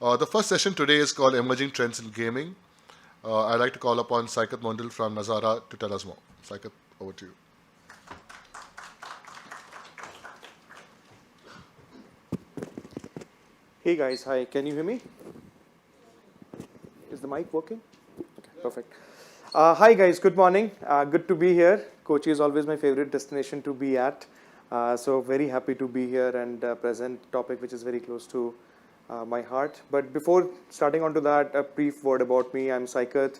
The first session today is called Emerging Trends in Gaming. I'd like to call upon Saikat Mondal from Nazara to tell us more. Saikat, over to you. Hey guys, hi, can you hear me? Is the mic working? Okay, perfect. Hi guys, good morning. Good to be here. Kochi is always my favorite destination to be at. So very happy to be here and present topic which is very close to my heart. But before starting on to that, a brief word about me. I'm Saikat.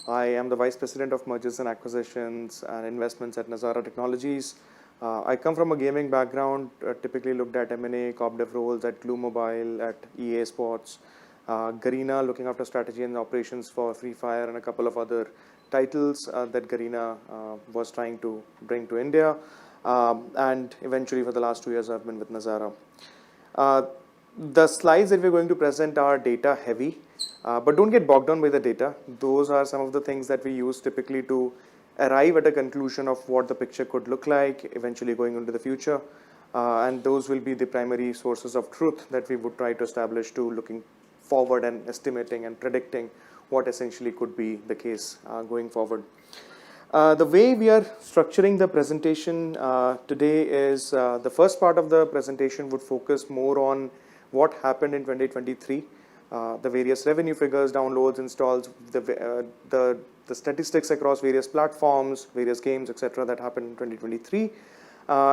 I am the Vice President of Mergers and Acquisitions and Investments at Nazara Technologies. I come from a gaming background, typically looked at M&A, Corp Dev roles at Glue Mobile, at EA Sports, Garena, looking after strategy and operations for Free Fire and a couple of other titles that Garena was trying to bring to India. And eventually for the last 2 years, I've been with Nazara. The slides that we're going to present are data heavy, but don't get bogged down by the data. Those are some of the things that we use typically to arrive at a conclusion of what the picture could look like eventually going into the future. And those will be the primary sources of truth that we would try to establish to looking forward and estimating and predicting what essentially could be the case going forward. The way we are structuring the presentation today is the first part of the presentation would focus more on what happened in 2023, the various revenue figures, downloads, installs, the statistics across various platforms, various games, etc. that happened in 2023.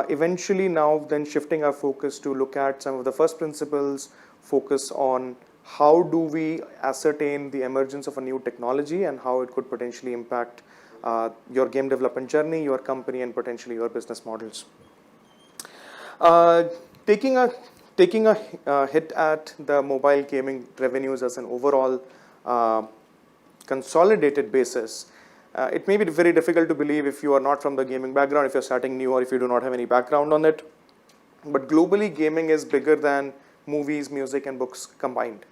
Eventually now then shifting our focus to look at some of the first principles, focus on how do we ascertain the emergence of a new technology and how it could potentially impact your game development journey, your company, and potentially your business models. Taking a hit at the mobile gaming revenues as an overall consolidated basis, it may be very difficult to believe if you are not from the gaming background, if you're starting new, or if you do not have any background on it. But globally, gaming is bigger than movies, music, and books combined.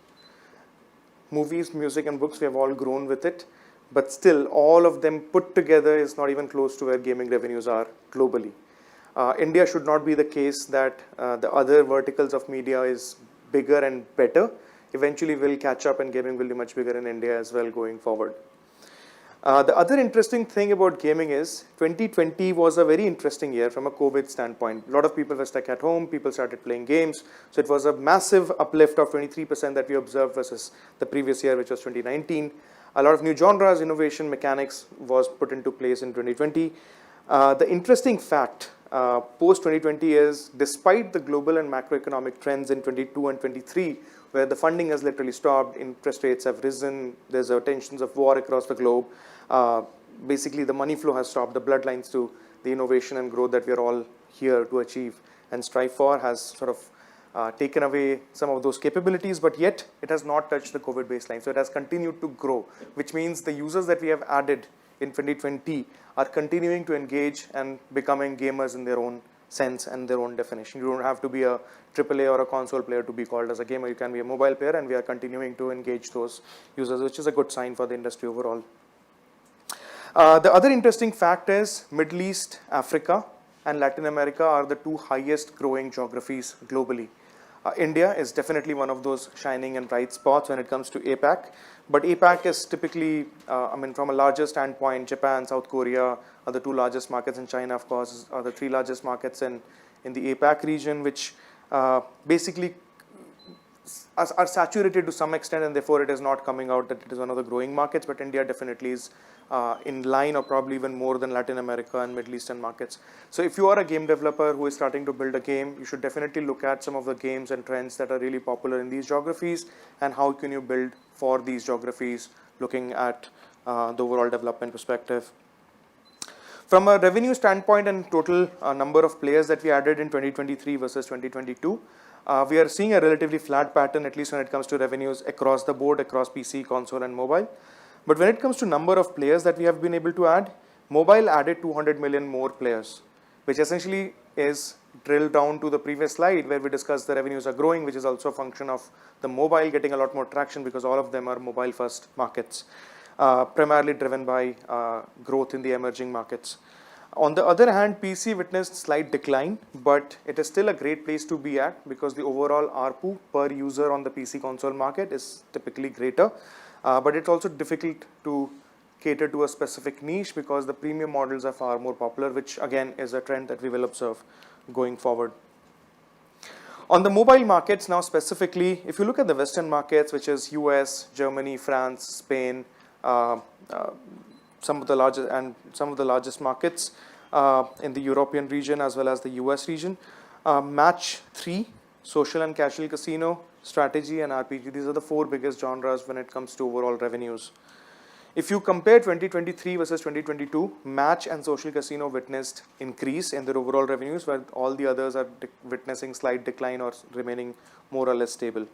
Movies, music, and books, we have all grown with it. But still, all of them put together is not even close to where gaming revenues are globally. India should not be the case that the other verticals of media is bigger and better. Eventually, we'll catch up and gaming will be much bigger in India as well going forward. The other interesting thing about gaming is 2020 was a very interesting year from a COVID standpoint. A lot of people were stuck at home, people started playing games. So it was a massive uplift of 23% that we observed versus the previous year, which was 2019. A lot of new genres, innovation, mechanics was put into place in 2020. The interesting fact post 2020 is despite the global and macroeconomic trends in 22 and 23, where the funding has literally stopped, interest rates have risen, there's tensions of war across the globe. Basically, the money flow has stopped. The bloodlines to the innovation and growth that we are all here to achieve and strive for has sort of taken away some of those capabilities, but yet it has not touched the COVID baseline. So it has continued to grow, which means the users that we have added in 2020 are continuing to engage and becoming gamers in their own sense and their own definition. You don't have to be a AAA or a console player to be called as a gamer. You can be a mobile player, and we are continuing to engage those users, which is a good sign for the industry overall. The other interesting fact is Middle East, Africa, and Latin America are the two highest growing geographies globally. India is definitely one of those shining and bright spots when it comes to APAC. But APAC is typically, from a larger standpoint, Japan, South Korea are the two largest markets, and China, of course, are the three largest markets in the APAC region, which basically are saturated to some extent, and therefore it is not coming out that it is one of the growing markets. But India definitely is in line or probably even more than Latin America and Middle Eastern markets. So if you are a game developer who is starting to build a game, you should definitely look at some of the games and trends that are really popular in these geographies and how can you build for these geographies looking at the overall development perspective. From a revenue standpoint and total number of players that we added in 2023 versus 2022, we are seeing a relatively flat pattern, at least when it comes to revenues across the board, across PC, console, and mobile. But when it comes to number of players that we have been able to add, mobile added 200 million more players, which essentially is drilled down to the previous slide where we discussed the revenues are growing, which is also a function of the mobile getting a lot more traction because all of them are mobile first markets, primarily driven by growth in the emerging markets. On the other hand, PC witnessed slight decline, but it is still a great place to be at because the overall ARPU per user on the PC console market is typically greater. But it's also difficult to cater to a specific niche because the premium models are far more popular, which again is a trend that we will observe going forward. On the mobile markets now specifically, if you look at the Western markets, which is US, Germany, France, Spain, some of the largest markets in the European region as well as the US region. Match 3, social and casual casino, strategy and RPG, these are the 4 biggest genres when it comes to overall revenues. If you compare 2023 versus 2022, match and social casino witnessed increase in their overall revenues, while all the others are witnessing slight decline or remaining more or less stable.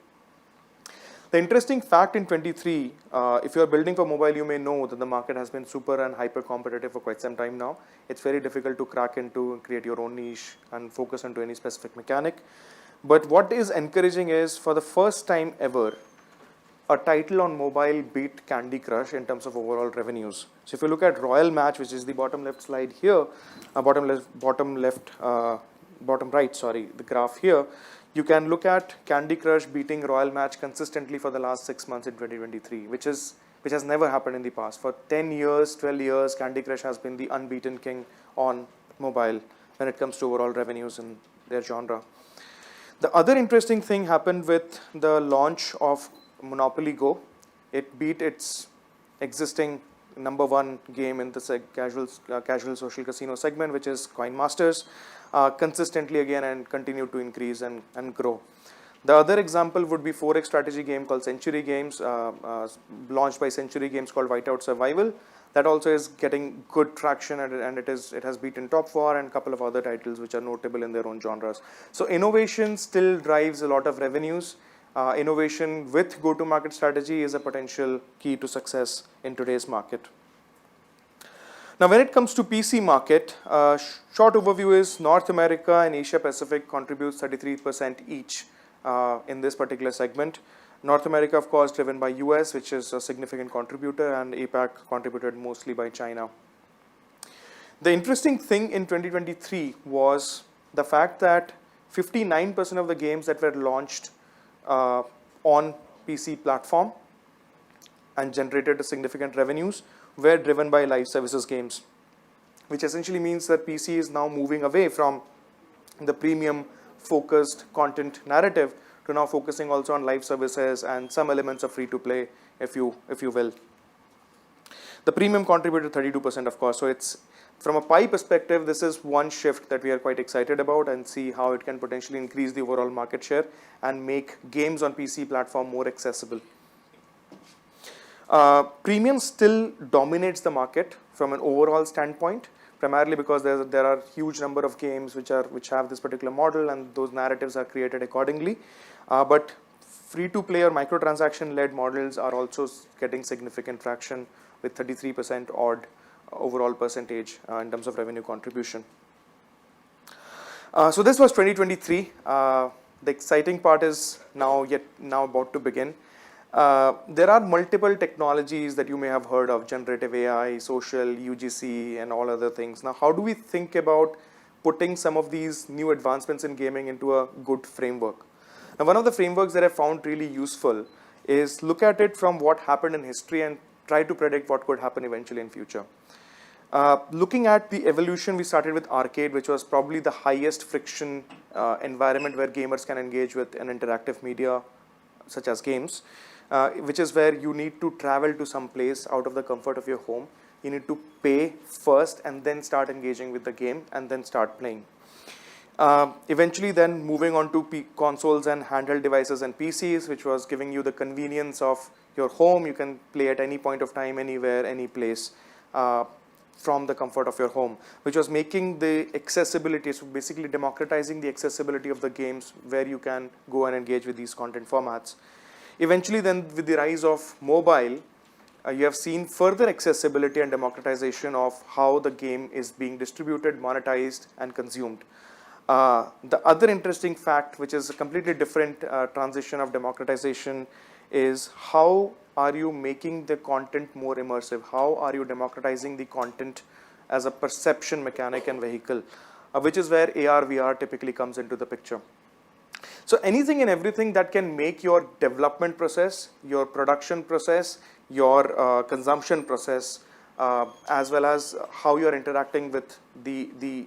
The interesting fact in 23, if you are building for mobile, you may know that the market has been super and hyper competitive for quite some time now. It's very difficult to crack into and create your own niche and focus onto any specific mechanic. But what is encouraging is, for the first time ever, a title on mobile beat Candy Crush in terms of overall revenues. So if you look at Royal Match, which is the bottom left slide here, bottom right, sorry, the graph here, you can look at Candy Crush beating Royal Match consistently for the last 6 months in 2023, which has never happened in the past. For 10 years, 12 years, Candy Crush has been the unbeaten king on mobile when it comes to overall revenues in their genre. The other interesting thing happened with the launch of Monopoly Go. It beat its existing #1 game in the casual social casino segment, which is Coin Masters, consistently again and continue to increase and grow. The other example would be 4X strategy game called Century Games, launched by Century Games, called Whiteout Survival. That also is getting good traction, and it has beaten Top 4 and a couple of other titles which are notable in their own genres. So innovation still drives a lot of revenues. Innovation with go-to-market strategy is a potential key to success in today's market. Now, when it comes to PC market, short overview is North America and Asia Pacific contributes 33% each in this particular segment. North America, of course, driven by US, which is a significant contributor, and APAC contributed mostly by China. The interesting thing in 2023 was the fact that 59% of the games that were launched on PC platform and generated significant revenues were driven by live services games, which essentially means that PC is now moving away from the premium focused content narrative to now focusing also on live services and some elements of free to play, if you will. The premium contributed 32%, of course. So it's, from a pie perspective, this is one shift that we are quite excited about and see how it can potentially increase the overall market share and make games on PC platform more accessible. Premium still dominates the market from an overall standpoint, primarily because there are huge number of games which have this particular model, and those narratives are created accordingly. But free-to-play or microtransaction-led models are also getting significant traction with 33% odd overall percentage in terms of revenue contribution. So this was 2023. The exciting part is now about to begin. There are multiple technologies that you may have heard of: generative AI, social, UGC, and all other things. Now, how do we think about putting some of these new advancements in gaming into a good framework? Now, one of the frameworks that I found really useful is look at it from what happened in history and try to predict what could happen eventually in future. Looking at the evolution, we started with arcade, which was probably the highest friction environment where gamers can engage with an interactive media such as games, which is where you need to travel to some place out of the comfort of your home. You need to pay first and then start engaging with the game and then start playing. Eventually then moving on to consoles and handheld devices and PCs, which was giving you the convenience of your home. You can play at any point of time, anywhere, any place, from the comfort of your home, which was making the accessibility, so basically democratizing the accessibility of the games where you can go and engage with these content formats. Eventually then, with the rise of mobile, you have seen further accessibility and democratization of how the game is being distributed, monetized, and consumed. The other interesting fact, which is a completely different transition of democratization, is how are you making the content more immersive? How are you democratizing the content as a perception mechanic and vehicle, which is where AR, VR typically comes into the picture. So anything and everything that can make your development process, your production process, your consumption process, as well as how you're interacting with the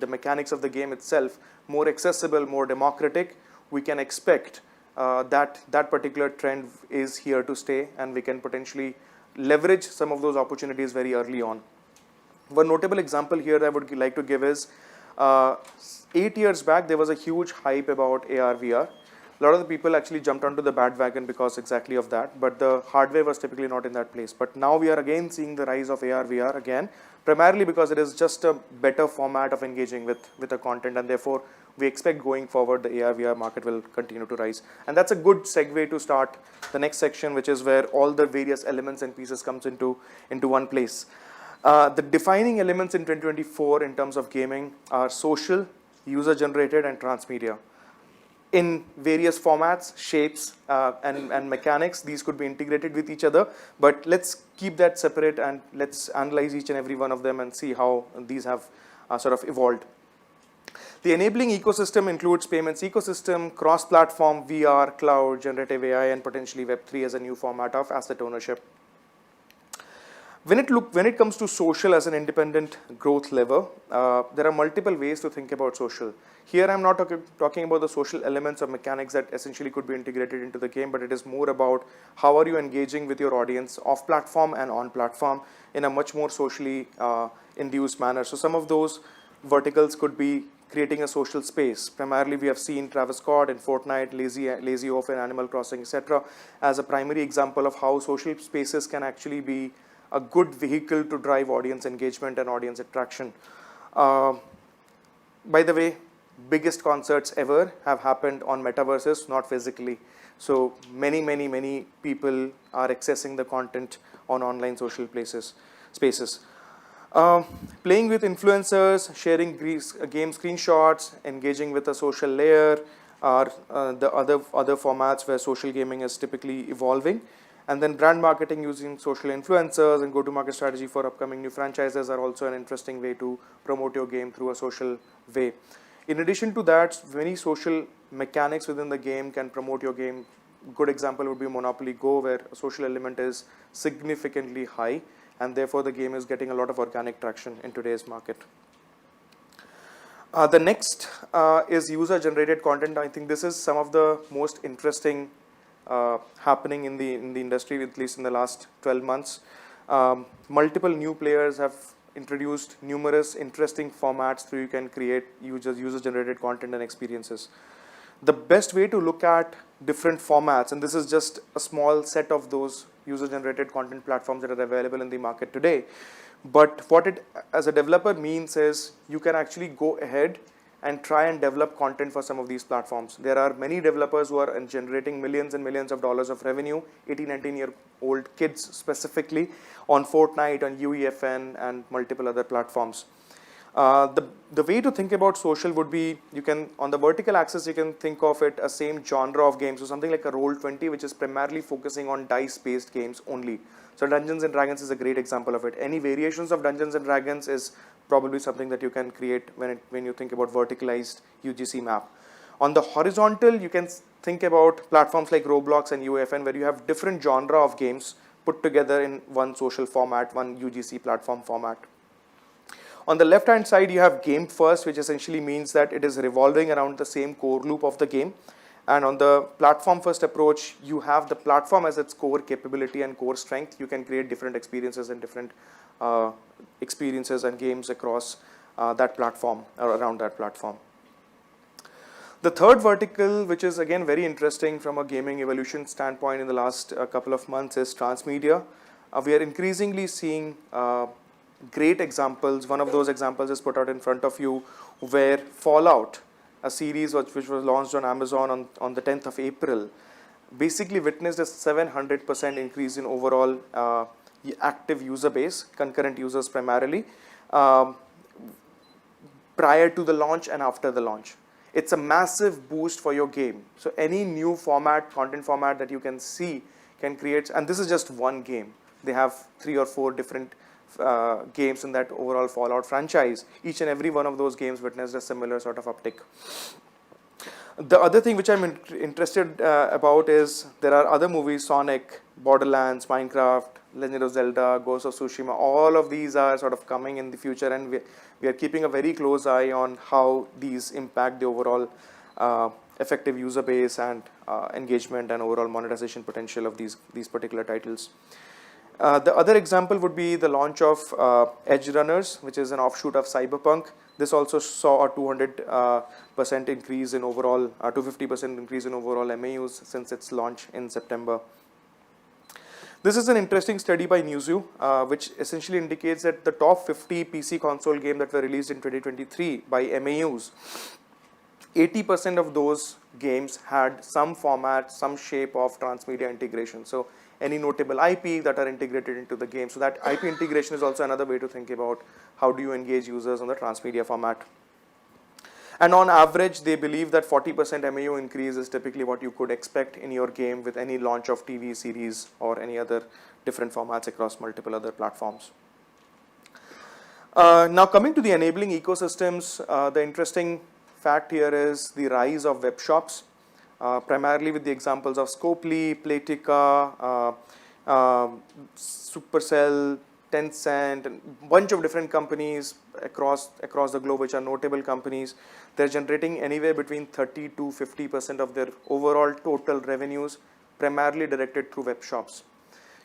mechanics of the game itself more accessible, more democratic, we can expect that particular trend is here to stay, and we can potentially leverage some of those opportunities very early on. One notable example here I would like to give is 8 years back there was a huge hype about AR VR. A lot of the people actually jumped onto the bandwagon because exactly of that, but the hardware was typically not in that place. But now we are again seeing the rise of AR VR again, primarily because it is just a better format of engaging with the content, and therefore we expect going forward the AR VR market will continue to rise. And that's a good segue to start the next section, which is where all the various elements and pieces comes into one place. The defining elements in 2024 in terms of gaming are social, user-generated, and transmedia. In various formats, shapes, and mechanics, these could be integrated with each other, but let's keep that separate and let's analyze each and every one of them and see how these have sort of evolved. The enabling ecosystem includes payments ecosystem, cross-platform, VR, cloud, generative AI, and potentially Web3 as a new format of asset ownership. When it comes to social as an independent growth lever, there are multiple ways to think about social. Here I'm not talking about the social elements or mechanics that essentially could be integrated into the game, but it is more about how are you engaging with your audience off platform and on platform in a much more socially induced manner. So some of those verticals could be creating a social space. Primarily we have seen Travis Scott in Fortnite, Lazy Off in Animal Crossing, etc. as a primary example of how social spaces can actually be a good vehicle to drive audience engagement and audience attraction. By the way, biggest concerts ever have happened on metaverses, not physically. So many people are accessing the content on online social spaces. Playing with influencers, sharing game screenshots, engaging with a social layer are the other formats where social gaming is typically evolving. And then brand marketing using social influencers and go-to-market strategy for upcoming new franchises are also an interesting way to promote your game through a social way. In addition to that, many social mechanics within the game can promote your game. Good example would be Monopoly Go, where a social element is significantly high, and therefore the game is getting a lot of organic traction in today's market. The next is user-generated content. I think this is some of the most interesting happening in the industry, at least in the last 12 months. Multiple new players have introduced numerous interesting formats through you can create user-generated content and experiences. The best way to look at different formats, and this is just a small set of those user-generated content platforms that are available in the market today, but what it as a developer means is you can actually go ahead and try and develop content for some of these platforms. There are many developers who are generating millions and millions of dollars of revenue, 18, 19-year-old kids specifically, on Fortnite, on UEFN, and multiple other platforms. The way to think about social would be, you can, on the vertical axis, you can think of it as same genre of games, so something like a Roll20, which is primarily focusing on dice-based games only. So Dungeons and Dragons is a great example of it. Any variations of Dungeons and Dragons is probably something that you can create when you think about verticalized UGC map. On the horizontal, you can think about platforms like Roblox and UEFN, where you have different genre of games put together in one social format, one UGC platform format. On the left hand side, you have game first, which essentially means that it is revolving around the same core loop of the game. And on the platform first approach, you have the platform as its core capability and core strength. You can create different experiences and different experiences and games across that platform or around that platform. The third vertical, which is again very interesting from a gaming evolution standpoint in the last couple of months, is transmedia. We are increasingly seeing great examples. One of those examples is put out in front of you, where Fallout, a series which was launched on Amazon on the 10th of April, basically witnessed a 700% increase in overall active user base, concurrent users primarily, prior to the launch and after the launch. It's a massive boost for your game. So any new format, content format that you can see can create, and this is just one game. They have 3 or 4 different games in that overall Fallout franchise. Each and every one of those games witnessed a similar sort of uptick. The other thing which I'm interested about is there are other movies, Sonic, Borderlands, Minecraft, Legend of Zelda, Ghost of Tsushima. All of these are sort of coming in the future, and we are keeping a very close eye on how these impact the overall effective user base and engagement and overall monetization potential of these particular titles. The other example would be the launch of Edge Runners, which is an offshoot of Cyberpunk. This also saw a 200% increase in overall, 250% increase in overall MAUs since its launch in September. This is an interesting study by Newzoo, which essentially indicates that the top 50 PC console game that were released in 2023 by MAUs, 80% of those games had some format, some shape of transmedia integration. So any notable IP that are integrated into the game. So that IP integration is also another way to think about how do you engage users on the transmedia format. And on average, they believe that 40% MAU increase is typically what you could expect in your game with any launch of TV series or any other different formats across multiple other platforms. Now coming to the enabling ecosystems, the interesting fact here is the rise of web shops. Primarily with the examples of Scopely, Playtika, Supercell, Tencent, and a bunch of different companies across the globe which are notable companies. They're generating anywhere between 30 to 50% of their overall total revenues, primarily directed through web shops.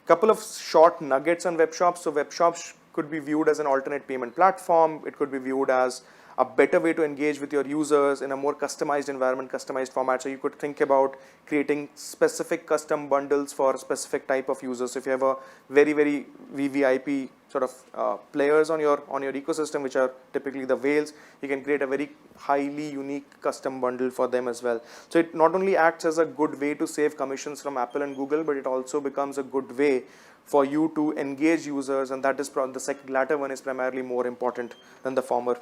Couple of short nuggets on web shops. So web shops could be viewed as an alternate payment platform. It could be viewed as a better way to engage with your users in a more customized environment, customized format. So you could think about creating specific custom bundles for a specific type of users. So if you have a very, very VVIP sort of players on your ecosystem, which are typically the whales, you can create a very highly unique custom bundle for them as well. So it not only acts as a good way to save commissions from Apple and Google, but it also becomes a good way for you to engage users, and that is the latter one is primarily more important than the former.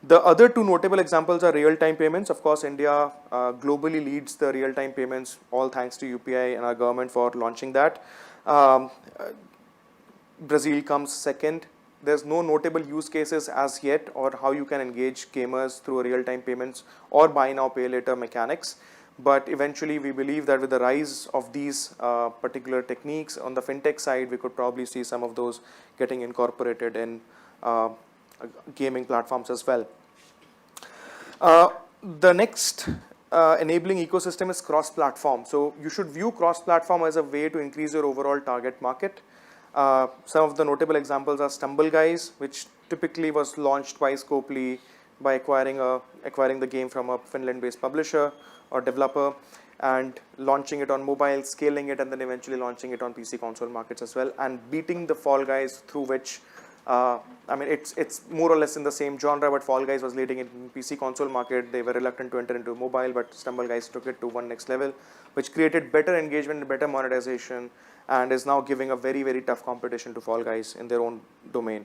The other two notable examples are real-time payments. Of course, India globally leads the real-time payments, all thanks to UPI and our government for launching that. Brazil comes second. There's no notable use cases as yet or how you can engage gamers through real-time payments or buy now, pay later mechanics. But eventually, we believe that with the rise of these particular techniques on the fintech side, we could probably see some of those getting incorporated in gaming platforms as well. The next enabling ecosystem is cross-platform. So you should view cross-platform as a way to increase your overall target market. Some of the notable examples are Stumble Guys, which typically was launched by Scopely by acquiring the game from a Finland-based publisher or developer and launching it on mobile, scaling it, and then eventually launching it on PC console markets as well, and beating the Fall Guys, through which I mean, it's more or less in the same genre, but Fall Guys was leading in PC console market. They were reluctant to enter into mobile, but Stumble Guys took it to one next level, which created better engagement, better monetization, and is now giving a very, very tough competition to Fall Guys in their own domain.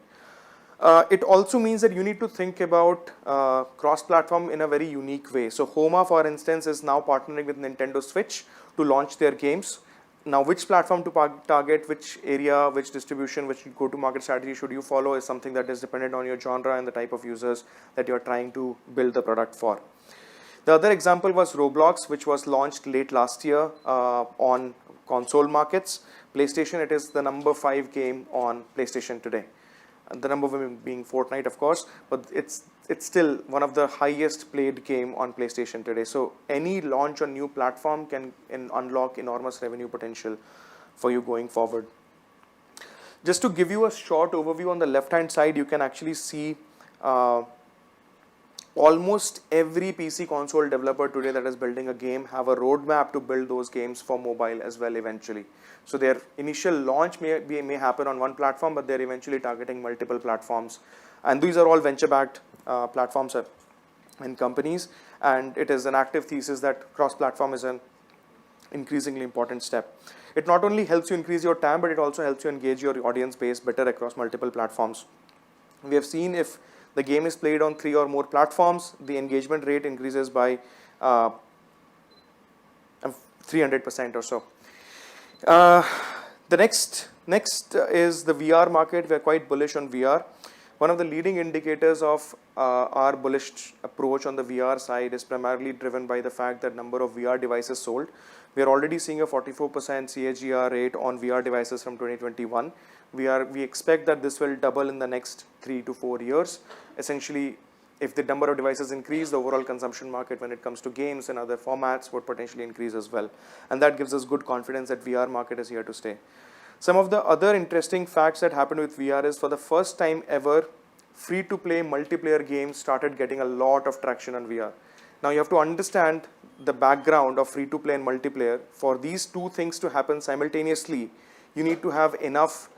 It also means that you need to think about cross-platform in a very unique way. So Homa, for instance, is now partnering with Nintendo Switch to launch their games. Now, which platform to target, which area, which distribution, which go-to-market strategy should you follow is something that is dependent on your genre and the type of users that you're trying to build the product for. The other example was Roblox, which was launched late last year on console markets. PlayStation, it is the number 5 game on PlayStation today. And the number being Fortnite, of course, but it's still one of the highest played game on PlayStation today. So any launch on new platform can unlock enormous revenue potential for you going forward. Just to give you a short overview, on the left-hand side, you can actually see almost every PC console developer today that is building a game have a roadmap to build those games for mobile as well eventually. So their initial launch may happen on one platform, but they're eventually targeting multiple platforms. And these are all venture-backed platforms and companies. And it is an active thesis that cross-platform is an increasingly important step. It not only helps you increase your TAM, but it also helps you engage your audience base better across multiple platforms. We have seen if the game is played on 3 or more platforms, the engagement rate increases by 300% or so. The next Next is the VR market. We are quite bullish on VR. One of the leading indicators of our bullish approach on the VR side is primarily driven by the fact that number of VR devices sold. We are already seeing a 44% CAGR rate on VR devices from 2021. We expect that this will double in the next 3 to 4 years. Essentially, if the number of devices increase, the overall consumption market when it comes to games and other formats would potentially increase as well. And that gives us good confidence that VR market is here to stay. Some of the other interesting facts that happened with VR is for the first time ever, free-to-play multiplayer games started getting a lot of traction on VR. Now you have to understand the background of free-to-play and multiplayer. For these two things to happen simultaneously, you need to have enough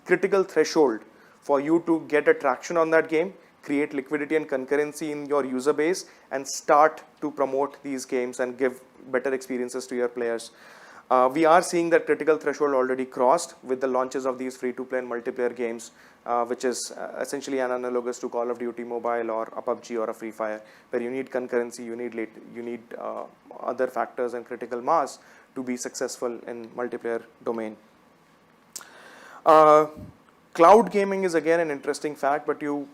critical threshold for you to get a traction on that game, create liquidity and concurrency in your user base, and start to promote these games and give better experiences to your players. We are seeing that critical threshold already crossed with the launches of these free-to-play and multiplayer games, which is essentially an analogous to Call of Duty Mobile or a PUBG or a Free Fire, where you need concurrency, you need other factors and critical mass to be successful in multiplayer domain. Cloud gaming is again an interesting fact, but you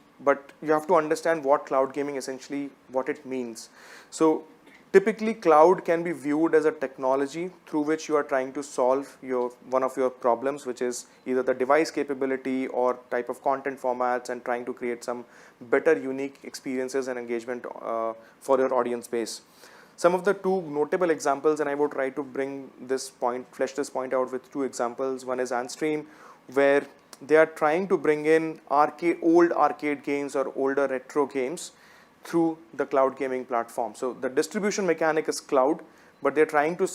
have to understand what cloud gaming essentially, what it means. So typically, cloud can be viewed as a technology through which you are trying to solve one of your problems, which is either the device capability or type of content formats, and trying to create some better unique experiences and engagement for your audience base. Some of the two notable examples, and I will try to flesh this point out with two examples. One is Antstream, where they are trying to bring in old arcade games or older retro games through the cloud gaming platform. So the distribution mechanic is cloud, but they're trying to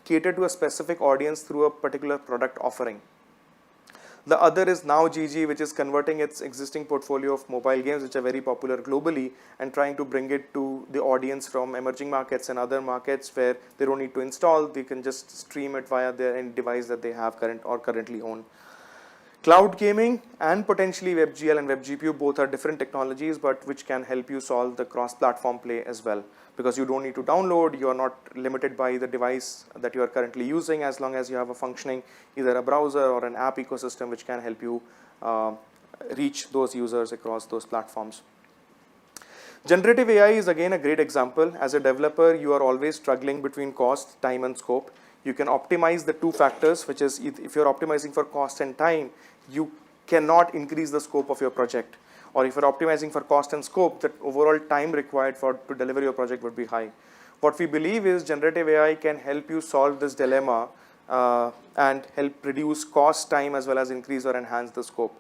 cater to a specific audience through a particular product offering. The other is Now GG, which is converting its existing portfolio of mobile games, which are very popular globally, and trying to bring it to the audience from emerging markets and other markets where they don't need to install, they can just stream it via their end device that they have currently own. Cloud gaming and potentially WebGL and WebGPU both are different technologies, but which can help you solve the cross-platform play as well, because you don't need to download, you are not limited by the device that you are currently using, as long as you have a functioning either a browser or an app ecosystem which can help you reach those users across those platforms. Generative AI is again a great example. As a developer, you are always struggling between cost, time, and scope. You can optimize the two factors, which is if you're optimizing for cost and time, you cannot increase the scope of your project. Or if you're optimizing for cost and scope, the overall time required to deliver your project would be high. What we believe is generative AI can help you solve this dilemma and help reduce cost, time, as well as increase or enhance the scope.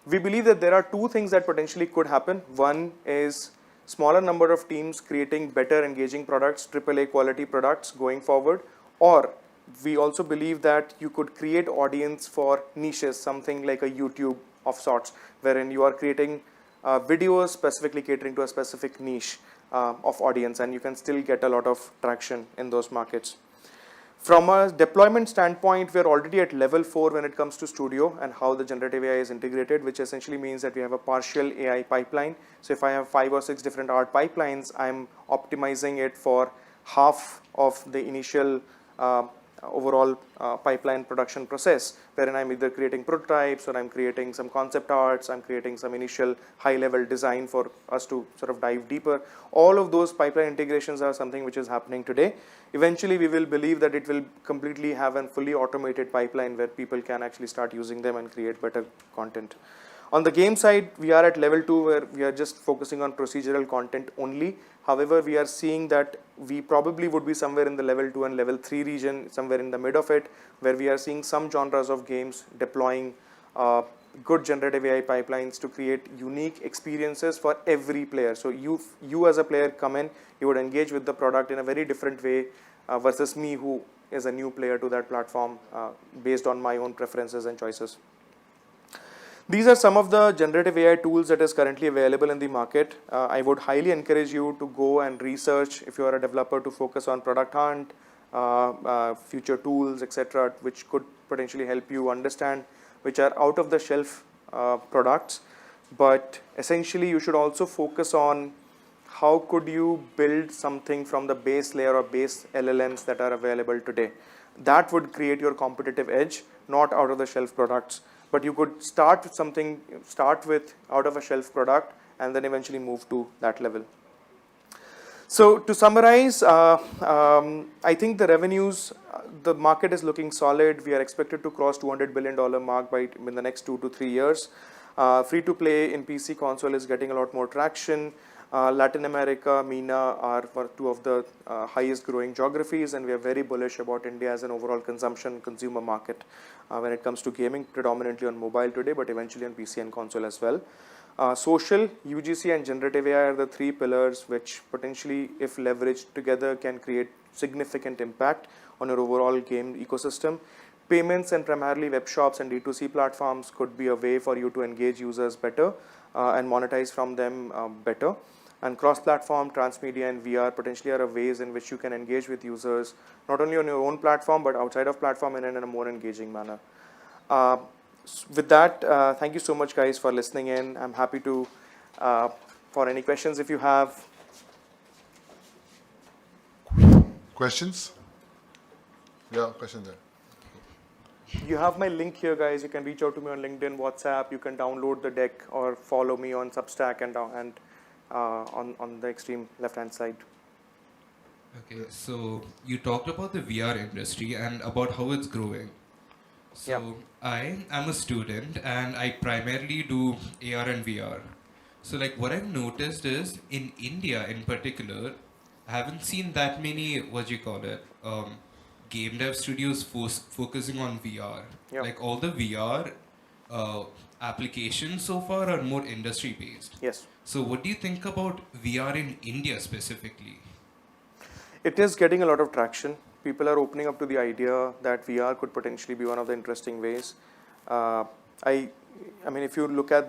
We believe that there are two things that potentially could happen. One is smaller number of teams creating better engaging products, AAA quality products going forward. Or we also believe that you could create audience for niches, something like a YouTube of sorts, wherein you are creating videos specifically catering to a specific niche of audience, and you can still get a lot of traction in those markets. From a deployment standpoint, we are already at level 4 when it comes to Studio and how the generative AI is integrated, which essentially means that we have a partial AI pipeline. So if I have 5 or 6 different art pipelines, I'm optimizing it for half of the initial overall pipeline production process, wherein I'm either creating prototypes or I'm creating some concept arts, I'm creating some initial high-level design for us to sort of dive deeper. All of those pipeline integrations are something which is happening today. Eventually, we will believe that it will completely have a fully automated pipeline where people can actually start using them and create better content. On the game side, we are at level 2 where we are just focusing on procedural content only. However, we are seeing that we probably would be somewhere in the level 2 and level 3 region, somewhere in the mid of it, where we are seeing some genres of games deploying good generative AI pipelines to create unique experiences for every player. So you as a player come in, you would engage with the product in a very different way versus me, who is a new player to that platform based on my own preferences and choices. These are some of the generative AI tools that is currently available in the market. I would highly encourage you to go and research, if you are a developer, to focus on Product Hunt, future tools, etc., which could potentially help you understand which are out of the shelf products. But essentially, you should also focus on how could you build something from the base layer or base LLMs that are available today. That would create your competitive edge, not out of the shelf products. But you could start with something, start with out of a shelf product and then eventually move to that level. So to summarize, I think the revenues, the market is looking solid. We are expected to cross $200 billion mark in the next 2 to 3 years. Free to play in PC console is getting a lot more traction. Latin America, MENA are two of the highest growing geographies, and we are very bullish about India as an overall consumer market when it comes to gaming, predominantly on mobile today, but eventually on PC and console as well. Social, UGC and generative AI are the 3 pillars which potentially, if leveraged together, can create significant impact on your overall game ecosystem. Payments and primarily web shops and D2C platforms could be a way for you to engage users better and monetize from them better. And cross-platform, transmedia and VR potentially are ways in which you can engage with users, not only on your own platform, but outside of platform and in a more engaging manner. With that, thank you so much, guys, for listening in. I'm happy to, for any questions if you have. Questions? Yeah, question there. You have my link here, guys. You can reach out to me on LinkedIn, WhatsApp. You can download the deck or follow me on Substack and on the extreme left-hand side. Okay, so you talked about the VR industry and about how it's growing. So Yeah. I am a student and I primarily do AR and VR. So like what I've noticed is in India in particular, I haven't seen that many, game dev studios focusing on VR. Yeah. Like all the VR applications so far are more industry based. Yes. So what do you think about VR in India specifically? It is getting a lot of traction. People are opening up to the idea that VR could potentially be one of the interesting ways. I mean, if you look at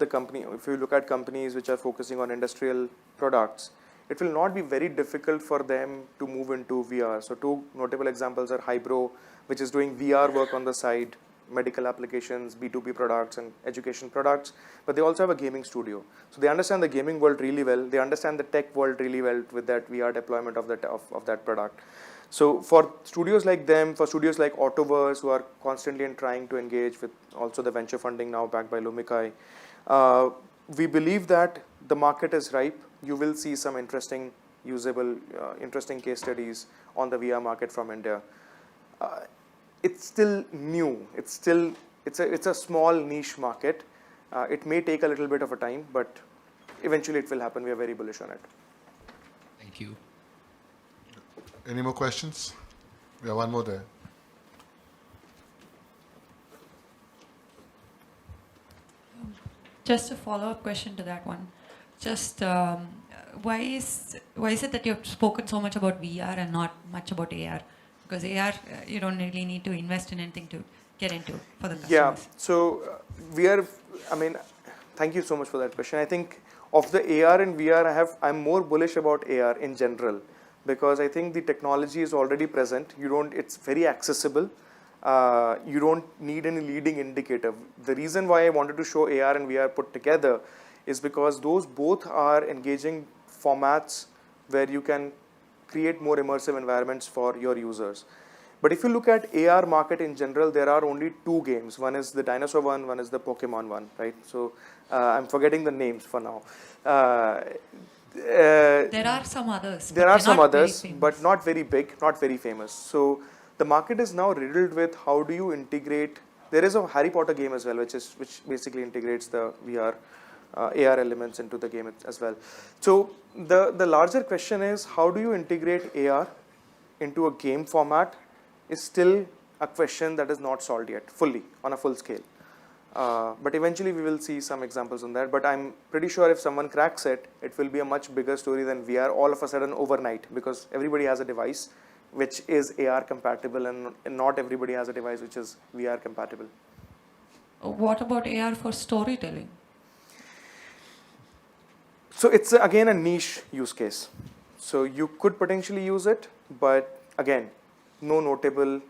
companies which are focusing on industrial products, it will not be very difficult for them to move into VR. So 2 notable examples are Hybro, which is doing VR work on the side, medical applications, B2B products and education products, but they also have a gaming studio. So they understand the gaming world really well. They understand the tech world really well with that VR deployment of that product. So for studios like them, for studios like Autoverse, who are constantly trying to engage with also the venture funding now backed by Lumikai, we believe that the market is ripe. You will see some interesting, usable, interesting case studies on the VR market from India. It's still new. It's a small niche market. It may take a little bit of a time, but eventually it will happen. We are very bullish on it. Thank you. Any more questions? Yeah, one more there. Just a follow-up question to that one. Just why is it that you've spoken so much about VR and not much about AR? Because AR, you don't really need to invest in anything to get into for the customers. Yeah. So thank you so much for that question. I think of the AR and VR, I'm more bullish about AR in general because I think the technology is already present. It's very accessible. You don't need any leading indicator. The reason why I wanted to show AR and VR put together is because those both are engaging formats where you can create more immersive environments for your users. But if you look at AR market in general, there are only 2 games. One is the dinosaur one is the Pokemon one, right? So I'm forgetting the names for now. There are some others. There are some others, but not very big, not very famous. So the market is now riddled with how do you integrate. There is a Harry Potter game as well, which basically integrates the VR, AR elements into the game as well. So the larger question is how do you integrate AR into a game format is still a question that is not solved yet fully on a full scale. But eventually we will see some examples on that. But I'm pretty sure if someone cracks it, it will be a much bigger story than VR all of a sudden overnight because everybody has a device which is AR compatible and not everybody has a device which is VR compatible. What about AR for storytelling? So it's again a niche use case. So you could potentially use it, but again, no notable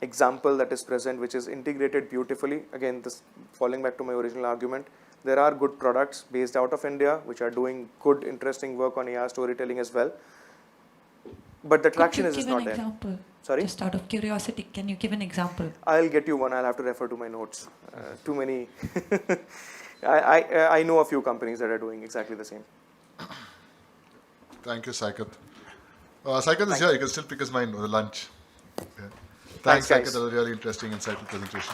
example that is present which is integrated beautifully. Again, this falling back to my original argument, there are good products based out of India which are doing good, interesting work on AR storytelling as well. But the traction is not there. Sorry? Just out of curiosity, can you give an example? I'll get you one. I'll have to refer to my notes. Too many. I know a few companies that are doing exactly the same. Thank you, Saikat. Saikat is here. You can still pick his mind over lunch. Yeah. Thanks, Thanks, Saikat. guys. That was a really interesting, insightful presentation.